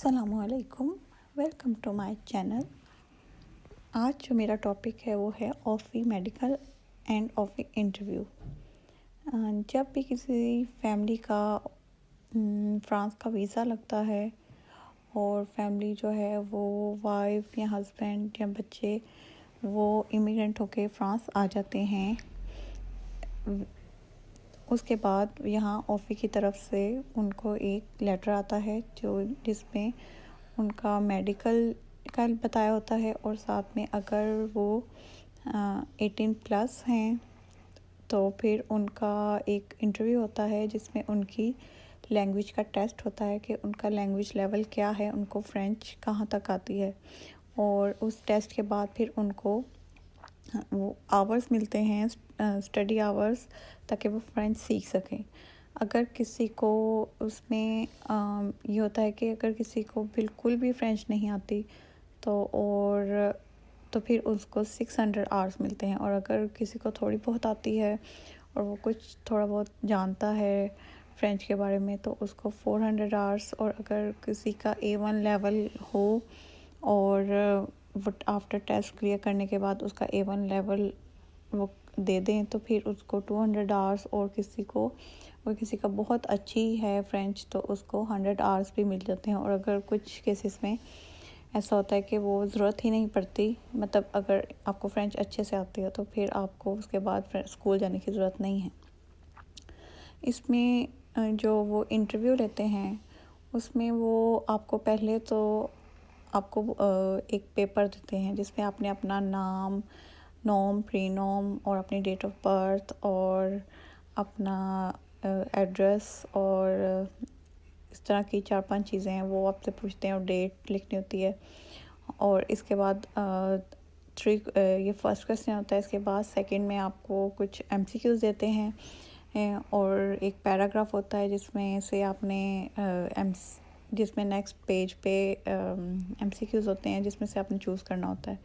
अस्सलामुअलैकुम, welcome to my channel. आज जो मेरा टॉपिक है वो है ऑफ़ी मेडिकल एंड ऑफ़ी इंटरव्यू। जब भी किसी फैमिली का फ्रांस का वीज़ा लगता है और फैमिली जो है वो वाइफ या हस्बैंड या बच्चे वो इमिग्रेंट होके फ्रांस आ जाते हैं, उसके बाद यहाँ ऑफ़ी की तरफ से उनको एक लेटर आता है जिसमें उनका मेडिकल का बताया होता है और साथ में अगर वो 18+ हैं तो फिर उनका एक इंटरव्यू होता है जिसमें उनकी लैंग्वेज का टेस्ट होता है कि उनका लैंग्वेज लेवल क्या है, उनको फ़्रेंच कहाँ तक आती है। और उस टेस्ट के बाद फिर उनको वो आवर्स मिलते हैं, स्टडी आवर्स, ताकि वो फ्रेंच सीख सकें। अगर किसी को उसमें ये होता है कि अगर किसी को बिल्कुल भी फ्रेंच नहीं आती तो फिर उसको 600 आवर्स मिलते हैं, और अगर किसी को थोड़ी बहुत आती है और वो कुछ थोड़ा बहुत जानता है फ्रेंच के बारे में तो उसको 400 आवर्स, और अगर किसी का A1 लेवल हो और वो आफ्टर टेस्ट क्लियर करने के बाद उसका A1 लेवल वो दे दें तो फिर उसको 200 आवर्स, और किसी का बहुत अच्छी है फ्रेंच तो उसको 100 आवर्स भी मिल जाते हैं। और अगर कुछ केसेस में ऐसा होता है कि वो ज़रूरत ही नहीं पड़ती, मतलब अगर आपको फ्रेंच अच्छे से आती है तो फिर आपको उसके बाद स्कूल जाने की ज़रूरत नहीं है। इसमें जो वो इंटरव्यू लेते हैं उसमें वो आपको पहले तो आपको एक पेपर देते हैं जिसमें आपने अपना नाम, नॉम, प्रीनॉम और अपनी डेट ऑफ बर्थ और अपना एड्रेस और इस तरह की 4-5 चीज़ें हैं वो आपसे पूछते हैं, और डेट लिखनी होती है। और इसके बाद ये फर्स्ट क्वेश्चन होता है। इसके बाद सेकंड में आपको कुछ MCQs देते हैं और एक पैराग्राफ होता है जिसमें नेक्स्ट पेज पे MCQs होते हैं जिसमें से आपने चूज़ करना होता है।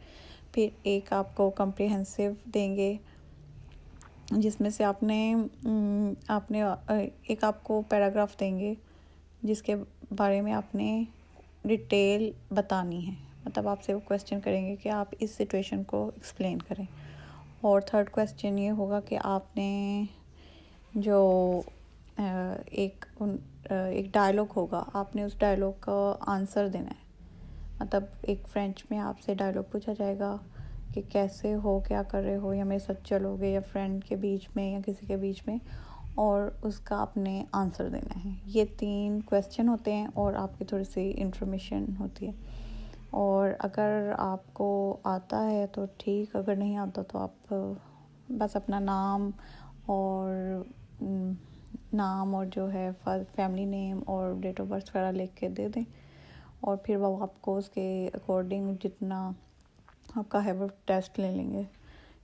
फिर एक आपको कम्प्रिहेंसिव देंगे जिसमें से एक आपको पैराग्राफ देंगे जिसके बारे में आपने डिटेल बतानी है, मतलब आपसे वो क्वेश्चन करेंगे कि आप इस सिचुएशन को एक्सप्लेन करें। और थर्ड क्वेश्चन ये होगा कि आपने जो एक डायलॉग होगा, आपने उस डायलॉग का आंसर देना है। मतलब एक फ्रेंच में आपसे डायलॉग पूछा जाएगा कि कैसे हो, क्या कर रहे हो, या मेरे साथ चलोगे, या फ्रेंड के बीच में या किसी के बीच में, और उसका आपने आंसर देना है। ये 3 क्वेश्चन होते हैं और आपकी थोड़ी सी इंफॉर्मेशन होती है। और अगर आपको आता है तो ठीक, अगर नहीं आता तो आप बस अपना नाम और जो है फैमिली नेम और डेट ऑफ बर्थ वगैरह लिख के दे दें, और फिर वो आपको उसके अकॉर्डिंग जितना आपका है वो टेस्ट ले लेंगे।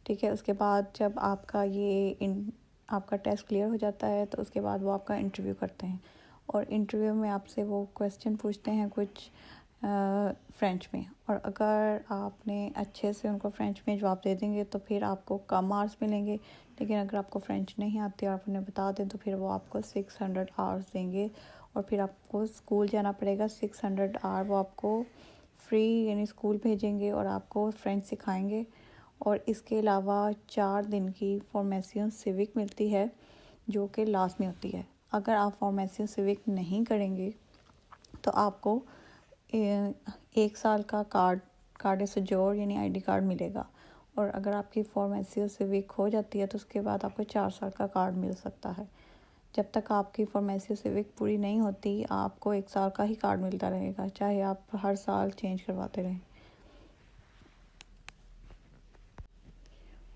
ठीक है, उसके बाद जब आपका टेस्ट क्लियर हो जाता है तो उसके बाद वो आपका इंटरव्यू करते हैं, और इंटरव्यू में आपसे वो क्वेश्चन पूछते हैं कुछ फ्रेंच में, और अगर आपने अच्छे से उनको फ्रेंच में जवाब दे देंगे तो फिर आपको कम मार्क्स मिलेंगे। लेकिन अगर आपको फ्रेंच नहीं आती और आप उन्हें बता दें तो फिर वो आपको 600 आवर्स देंगे, और फिर आपको स्कूल जाना पड़ेगा। 600 आवर वो आपको फ्री यानी स्कूल भेजेंगे और आपको फ्रेंच सिखाएंगे। और इसके अलावा 4 दिन की फॉर्मेशन सिविक मिलती है जो कि लास्ट में होती है। अगर आप फॉर्मेशन सिविक नहीं करेंगे तो आपको 1 साल का कार्ड से जोड़ यानी ID कार्ड मिलेगा, और अगर आपकी फॉर्मेसी सिविक हो जाती है तो उसके बाद आपको 4 साल का कार्ड मिल सकता है। जब तक आपकी फॉर्मेसी सिविक पूरी नहीं होती आपको 1 साल का ही कार्ड मिलता रहेगा, चाहे आप हर साल चेंज करवाते रहें।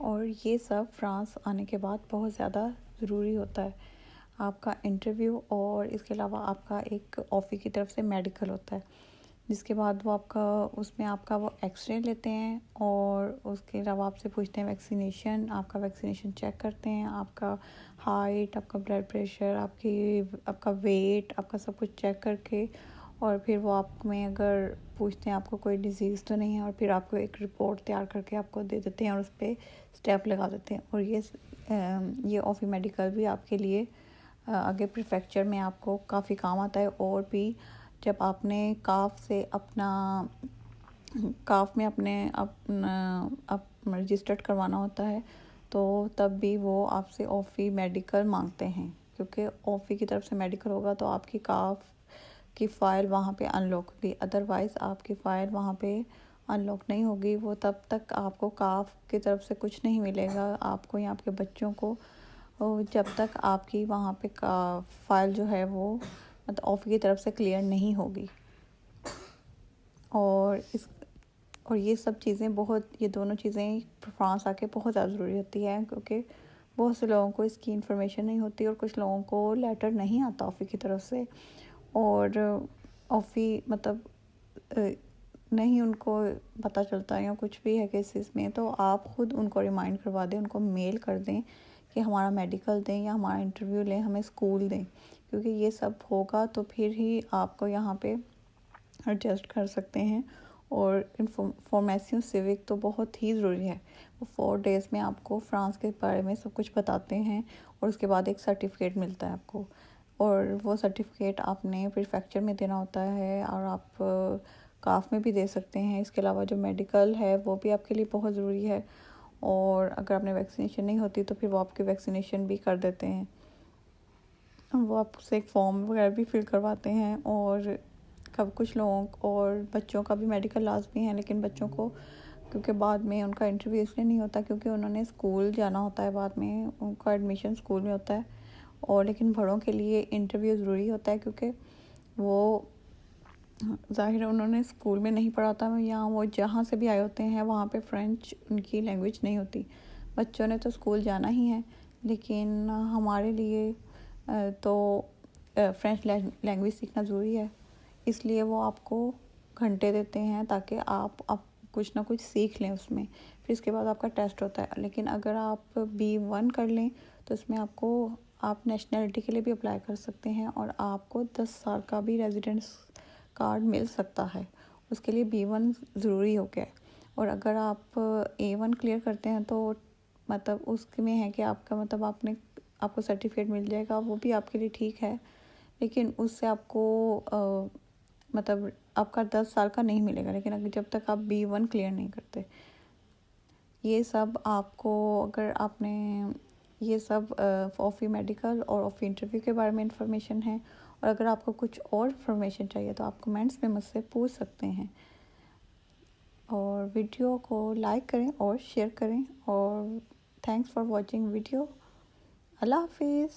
और ये सब फ्रांस आने के बाद बहुत ज़्यादा ज़रूरी होता है, आपका इंटरव्यू, और इसके अलावा आपका एक ऑफ़ी की तरफ से मेडिकल होता है जिसके बाद वो आपका वो एक्सरे लेते हैं, और उसके अलावा आपसे पूछते हैं वैक्सीनेशन, आपका वैक्सीनेशन चेक करते हैं, आपका हाइट, आपका ब्लड प्रेशर, आपका वेट, आपका सब कुछ चेक करके, और फिर वो आप में अगर पूछते हैं आपको कोई डिज़ीज़ तो नहीं है, और फिर आपको एक रिपोर्ट तैयार करके आपको दे देते हैं और उस पर स्टेप लगा देते हैं। और ये ऑफ़ी मेडिकल भी आपके लिए आगे प्रीफेक्चर में आपको काफ़ी काम आता है, और भी जब आपने काफ से अपना काफ में अपना रजिस्टर्ड करवाना होता है तो तब भी वो आपसे ऑफ़ी मेडिकल मांगते हैं, क्योंकि ऑफ़ी की तरफ से मेडिकल होगा तो आपकी काफ की फ़ाइल वहाँ पे अनलॉक होगी। अदरवाइज़ आपकी फ़ाइल वहाँ पे अनलॉक नहीं होगी। वो तब तक आपको काफ की तरफ से कुछ नहीं मिलेगा, आपको या आपके बच्चों को, जब तक आपकी वहाँ पे का फ़ाइल जो है वो मतलब ऑफ़ी की तरफ से क्लियर नहीं होगी। और इस और ये सब चीज़ें ये दोनों चीज़ें फ्रांस आके बहुत ज़्यादा ज़रूरी होती है, क्योंकि बहुत से लोगों को इसकी इन्फॉर्मेशन नहीं होती और कुछ लोगों को लेटर नहीं आता ऑफ़ी की तरफ से, और ऑफ़ी मतलब नहीं उनको पता चलता या कुछ भी है केसेस में, तो आप ख़ुद उनको रिमाइंड करवा दें, उनको मेल कर दें कि हमारा मेडिकल दें या हमारा इंटरव्यू लें, हमें स्कूल दें, क्योंकि ये सब होगा तो फिर ही आपको यहाँ पे एडजस्ट कर सकते हैं। और फॉर्मेसियो सिविक तो बहुत ही ज़रूरी है। वो 4 डेज़ में आपको फ्रांस के बारे में सब कुछ बताते हैं और उसके बाद एक सर्टिफिकेट मिलता है आपको, और वो सर्टिफिकेट आपने प्रीफेक्चर में देना होता है और आप काफ में भी दे सकते हैं। इसके अलावा जो मेडिकल है वो भी आपके लिए बहुत ज़रूरी है, और अगर आपने वैक्सीनेशन नहीं होती तो फिर वो आपकी वैक्सीनेशन भी कर देते हैं। वो आपसे एक फॉर्म वगैरह भी फिल करवाते हैं, और कब कुछ लोगों और बच्चों का भी मेडिकल लाजमी है, लेकिन बच्चों को क्योंकि बाद में उनका इंटरव्यू इसलिए नहीं होता क्योंकि उन्होंने स्कूल जाना होता है, बाद में उनका एडमिशन स्कूल में होता है। और लेकिन बड़ों के लिए इंटरव्यू ज़रूरी होता है, क्योंकि वो ज़ाहिर है उन्होंने स्कूल में नहीं पढ़ा था, या वो जहाँ से भी आए होते हैं वहाँ पे फ्रेंच उनकी लैंग्वेज नहीं होती। बच्चों ने तो स्कूल जाना ही है, लेकिन हमारे लिए तो फ्रेंच लैंग्वेज सीखना ज़रूरी है, इसलिए वो आपको घंटे देते हैं ताकि आप कुछ ना कुछ सीख लें उसमें। फिर इसके बाद आपका टेस्ट होता है। लेकिन अगर आप B1 कर लें तो इसमें आप नेशनलिटी के लिए भी अप्लाई कर सकते हैं और आपको 10 साल का भी रेजिडेंस कार्ड मिल सकता है। उसके लिए B1 ज़रूरी हो गया है। और अगर आप A1 क्लियर करते हैं तो मतलब उसमें है कि आपका मतलब आपको सर्टिफिकेट मिल जाएगा, वो भी आपके लिए ठीक है, लेकिन उससे आपको मतलब आपका 10 साल का नहीं मिलेगा, लेकिन अगर जब तक आप B1 क्लियर नहीं करते। ये सब आपको अगर आपने ये सब ऑफ़ी मेडिकल और ऑफ़ी इंटरव्यू के बारे में इंफॉर्मेशन है, और अगर आपको कुछ और इन्फॉर्मेशन चाहिए तो आप कमेंट्स में मुझसे पूछ सकते हैं। और वीडियो को लाइक करें और शेयर करें, और थैंक्स फॉर वॉचिंग वीडियो। अल्लाह हाफिज़।